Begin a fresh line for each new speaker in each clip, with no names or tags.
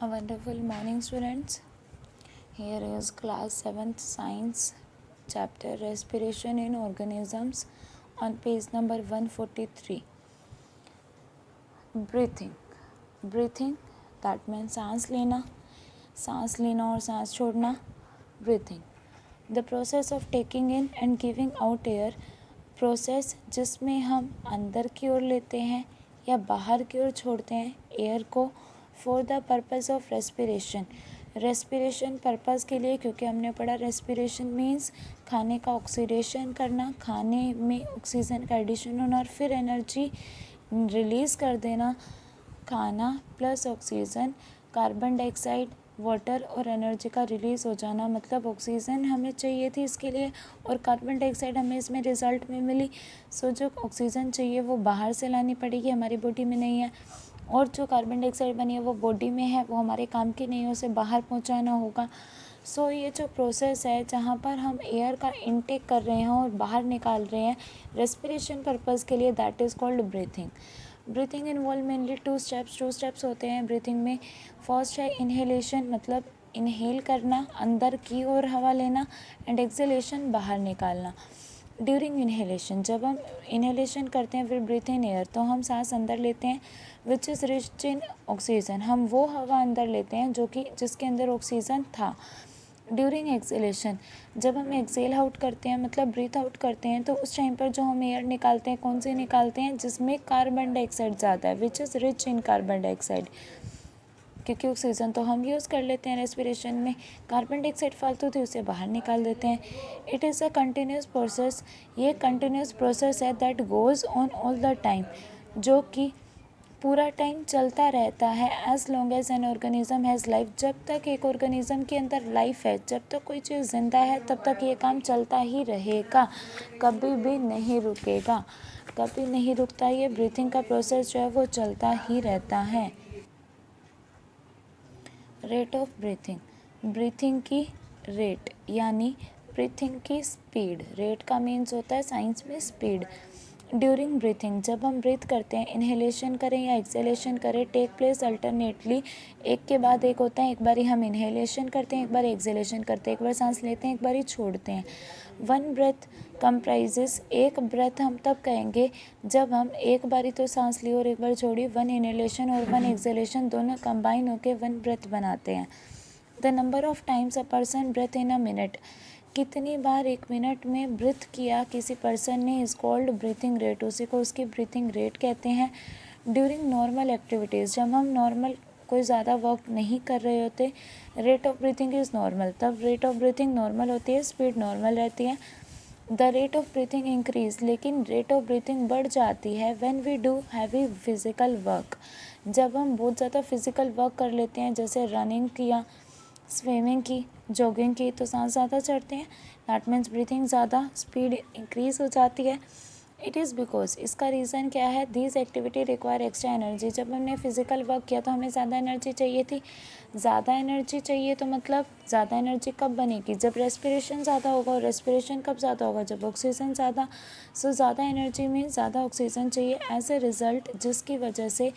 A wonderful morning, students. Here is class 7th science chapter respiration in organisms on page number 143. Breathing that means सांस लेना और सांस छोड़ना. Breathing, the process of taking in and giving out air. Process जिसमें हम अंदर की ओर लेते हैं या बाहर की ओर छोड़ते हैं एयर को for the purpose of respiration purpose के लिए, क्योंकि हमने पढ़ा रेस्पिरेशन मीन्स खाने का ऑक्सीडेशन करना, खाने में ऑक्सीजन का एडिशन होना और फिर एनर्जी रिलीज़ कर देना. खाना plus oxygen, carbon dioxide, water और एनर्जी का रिलीज़ हो जाना. मतलब ऑक्सीजन हमें चाहिए थी इसके लिए और कार्बन डाइऑक्साइड हमें इसमें रिज़ल्ट में मिली. सो जो ऑक्सीजन चाहिए वो बाहर से लानी पड़ेगी, हमारी बॉडी में नहीं है, और जो कार्बन डाइऑक्साइड बनी है वो बॉडी में है, वो हमारे काम की नहीं है, उसे बाहर पहुंचाना होगा. सो ये जो प्रोसेस है जहाँ पर हम एयर का इनटेक कर रहे हैं और बाहर निकाल रहे हैं रेस्पिरेशन पर्पज़ के लिए, that is called breathing. Breathing involve mainly two steps होते हैं ब्रीथिंग में. फर्स्ट है इनहेलेशन, मतलब इनहेल करना, अंदर की ओर हवा लेना, एंड एक्सहेलेशन, बाहर निकालना. ड्यूरिंग इनहेलेशन, जब हम इनहेलेशन करते हैं, फिर ब्रीथ इन एयर, तो हम सांस अंदर लेते हैं which is rich in oxygen, हम वो हवा अंदर लेते हैं जो कि जिसके अंदर ऑक्सीजन था. ड्यूरिंग एक्सहेलेशन, जब हम एक्सहेल आउट करते हैं, मतलब ब्रीथ आउट करते हैं, तो उस टाइम पर जो हम एयर निकालते हैं, कौन से निकालते हैं, जिसमें कार्बन डाइऑक्साइड ज़्यादा है, which is rich in carbon dioxide, क्योंकि ऑक्सीजन तो हम यूज़ कर लेते हैं रेस्पिरेशन में, कार्बन डाइऑक्साइड फालतू थी उसे बाहर निकाल देते हैं. It is a continuous process, ये कंटिन्यूस प्रोसेस है that goes on all the time, जो कि पूरा टाइम चलता रहता है. As long as an organism has life, जब तक एक ऑर्गेनिज्म के अंदर लाइफ है, जब तक कोई चीज़ जिंदा है, तब तक ये काम चलता ही रहेगा, कभी भी नहीं रुकेगा, कभी नहीं रुकता. ये ब्रीथिंग का प्रोसेस जो है वो चलता ही रहता है. रेट ऑफ ब्रीथिंग की रेट यानी ब्रीथिंग की स्पीड. रेट का मीन्स होता है साइंस में स्पीड. ड्यूरिंग ब्रीथिंग, जब हम ब्रीथ करते हैं, इन्हेलेशन करें या एक्सहेलेशन करें, टेक प्लेस अल्टरनेटली, एक के बाद एक होता है. एक बारी हम इन्हेलेशन करते हैं, एक बार एक्सहेलेशन करते हैं, एक बार सांस लेते हैं, एक बार ही छोड़ते हैं. वन ब्रेथ कंप्राइजेस, एक ब्रेथ हम तब कहेंगे जब हम एक बारी तो सांस ली और एक बार छोड़ी. वन इनहेलेशन और वन एक्सहेलेशन दोनों कंबाइन होकर वन ब्रेथ बनाते हैं. The number of times a person breath in a minute, कितनी बार एक मिनट में ब्रीथ किया किसी पर्सन ने, इज कॉल्ड ब्रीथिंग रेट, उसी को उसकी ब्रीथिंग रेट कहते हैं. ड्यूरिंग नॉर्मल एक्टिविटीज़, जब हम नॉर्मल कोई ज़्यादा वर्क नहीं कर रहे होते, rate of breathing is normal, तब रेट ऑफ ब्रीथिंग नॉर्मल होती है, स्पीड नॉर्मल रहती है. The rate of breathing increase, लेकिन रेट ऑफ ब्रीथिंग बढ़ जाती है when we do heavy physical work, जब हम बहुत ज़्यादा फिज़िकल वर्क कर लेते हैं, जैसे रनिंग किया, स्विमिंग की, जॉगिंग की, तो सांस ज़्यादा चढ़ते हैं, दैट मीन्स ब्रीथिंग ज़्यादा, स्पीड इंक्रीज़ हो जाती है. इट इज़ बिकॉज, इसका रीज़न क्या है, these activity require extra energy, जब हमने फिज़िकल वर्क किया तो हमें ज़्यादा एनर्जी चाहिए थी. ज़्यादा एनर्जी चाहिए तो मतलब ज़्यादा एनर्जी कब बनेगी, जब रेस्पिरेशन ज़्यादा होगा, और रेस्पिरेशन कब ज़्यादा होगा, जब ऑक्सीजन ज़्यादा. सो ज़्यादा एनर्जी में ज़्यादा ऑक्सीजन चाहिए. एज ए रिज़ल्ट, जिसकी वजह से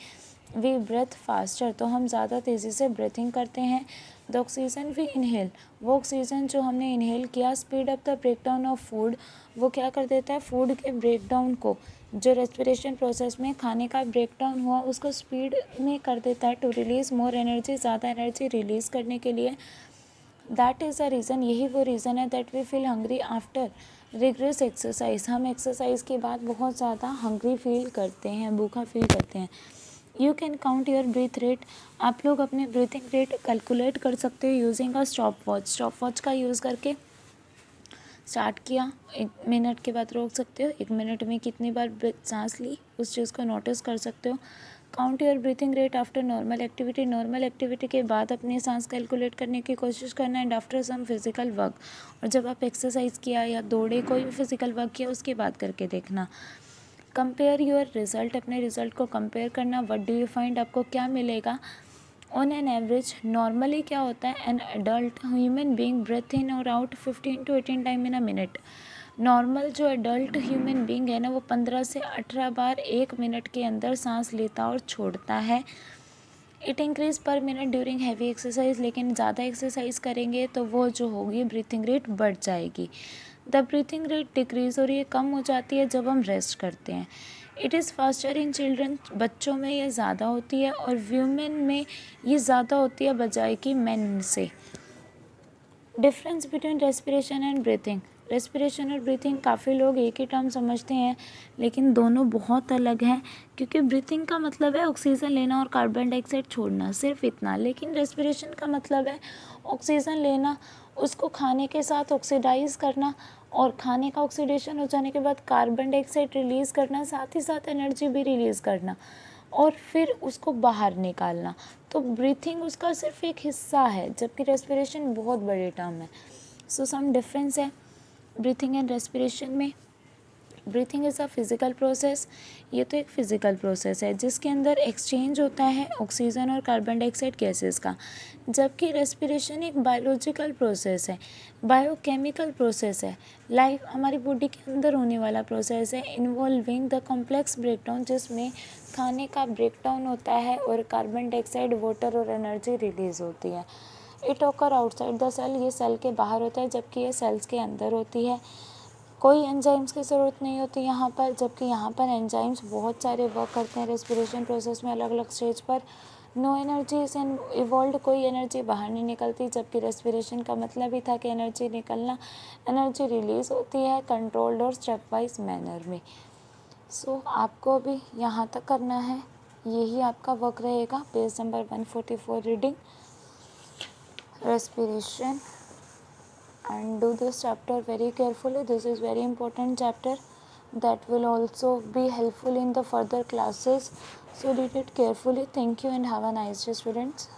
वी ब्रेथ फास्टर, तो हम ज़्यादा तेज़ी से ब्रीथिंग करते हैं. द ऑक्सीजन वी इनहेल, वो ऑक्सीजन जो हमने इनहेल किया, speed up the break down of food, वो क्या कर देता है, फूड के ब्रेक डाउन को, जो रेस्पिरेशन प्रोसेस में खाने का ब्रेक डाउन हुआ उसको स्पीड में कर देता है, टू रिलीज़ मोर एनर्जी, ज़्यादा एनर्जी रिलीज़ करने के लिए. दैट इज़ अ रीज़न, यही वो रीज़न है that we feel hungry after rigorous exercise, हम एक्सरसाइज के बाद बहुत ज़्यादा हंग्री फील करते हैं, भूखा फील करते हैं. You can count your breathe rate, आप लोग अपने ब्रीथिंग रेट कैलकुलेट कर सकते हो यूजिंग अ स्टॉप वॉच का यूज़ करके. स्टार्ट किया, 1 मिनट के बाद रोक सकते हो, 1 मिनट में कितनी बार सांस ली उस चीज़ को नोटिस कर सकते हो. Count your breathing rate after normal activity के बाद अपनी सांस कैलकुलेट करने की कोशिश करना. And after some physical work, और जब आप एक्सरसाइज किया या दौड़े, कोई भी फिज़िकल वर्क किया, उसके बाद करके देखना. कंपेयर योर रिज़ल्ट, अपने रिज़ल्ट को कंपेयर करना. व्हाट डू यू फाइंड, आपको क्या मिलेगा. ऑन एन एवरेज, नॉर्मली क्या होता है, an adult human being breathe in और out 15 to 18 time in a minute. Normal जो एडल्ट ह्यूमन बीइंग है ना, वो 15 से 18 बार 1 मिनट के अंदर सांस लेता और छोड़ता है. इट इंक्रीज पर मिनट ड्यूरिंग हैवी एक्सरसाइज, लेकिन ज़्यादा एक्सरसाइज करेंगे तो वो जो होगी ब्रीथिंग रेट बढ़ जाएगी। द ब्रीथिंग रेट डिक्रीज, और ये कम हो जाती है जब हम रेस्ट करते हैं। It is faster in children, बच्चों में ये ज़्यादा होती है और व्यूमेन में ये ज़्यादा होती है बजाय कि मैन से। Difference between respiration and breathing. Respiration और ब्रीथिंग काफ़ी लोग एक ही टर्म समझते हैं, लेकिन दोनों बहुत अलग हैं, क्योंकि ब्रीथिंग का मतलब है ऑक्सीजन लेना और कार्बन डाइऑक्साइड छोड़ना, सिर्फ इतना। लेकिन रेस्पिरेशन का मतलब है ऑक्सीजन लेना, उसको खाने के साथ ऑक्सीडाइज करना, और खाने का ऑक्सीडेशन हो जाने के बाद कार्बन डाइऑक्साइड रिलीज़ करना, साथ ही साथ एनर्जी भी रिलीज़ करना, और फिर उसको बाहर निकालना। तो ब्रीथिंग उसका सिर्फ एक हिस्सा है, जबकि रेस्पिरेशन बहुत बड़ी टर्म है। सो सम डिफरेंस है ब्रीथिंग एंड रेस्पिरेशन में। Breathing is a physical process, ये तो एक फ़िज़िकल प्रोसेस है जिसके अंदर एक्सचेंज होता है ऑक्सीजन और कार्बन डाइऑक्साइड गैसेस का, जबकि रेस्पिरेशन एक बायोलॉजिकल प्रोसेस है, बायोकेमिकल प्रोसेस है, लाइफ हमारी बॉडी के अंदर होने वाला प्रोसेस है, इन्वॉल्विंग द कॉम्प्लेक्स ब्रेकडाउन, जिसमें खाने का ब्रेकडाउन होता है और कार्बन डाइऑक्साइड, वाटर और एनर्जी रिलीज़ होती है। It occur outside the cell, ये सेल के बाहर होता है जबकि ये सेल्स के अंदर होती है। कोई एंजाइम्स की ज़रूरत नहीं होती यहाँ पर, जबकि यहाँ पर एंजाइम्स बहुत सारे वर्क करते हैं रेस्पिरेशन प्रोसेस में अलग अलग स्टेज पर। नो एनर्जी इज इवॉल्व, कोई एनर्जी बाहर नहीं निकलती, जबकि रेस्पिरेशन का मतलब ही था कि एनर्जी निकलना, एनर्जी रिलीज़ होती है कंट्रोल्ड और स्टेप वाइज मैनर में। सो आपको भी यहाँ तक करना है, यही आपका वर्क रहेगा। Page number 144 reading respiration, and do this chapter very carefully. This is very important chapter that will also be helpful in the further classes, so read it carefully. Thank you and have a nice day, students.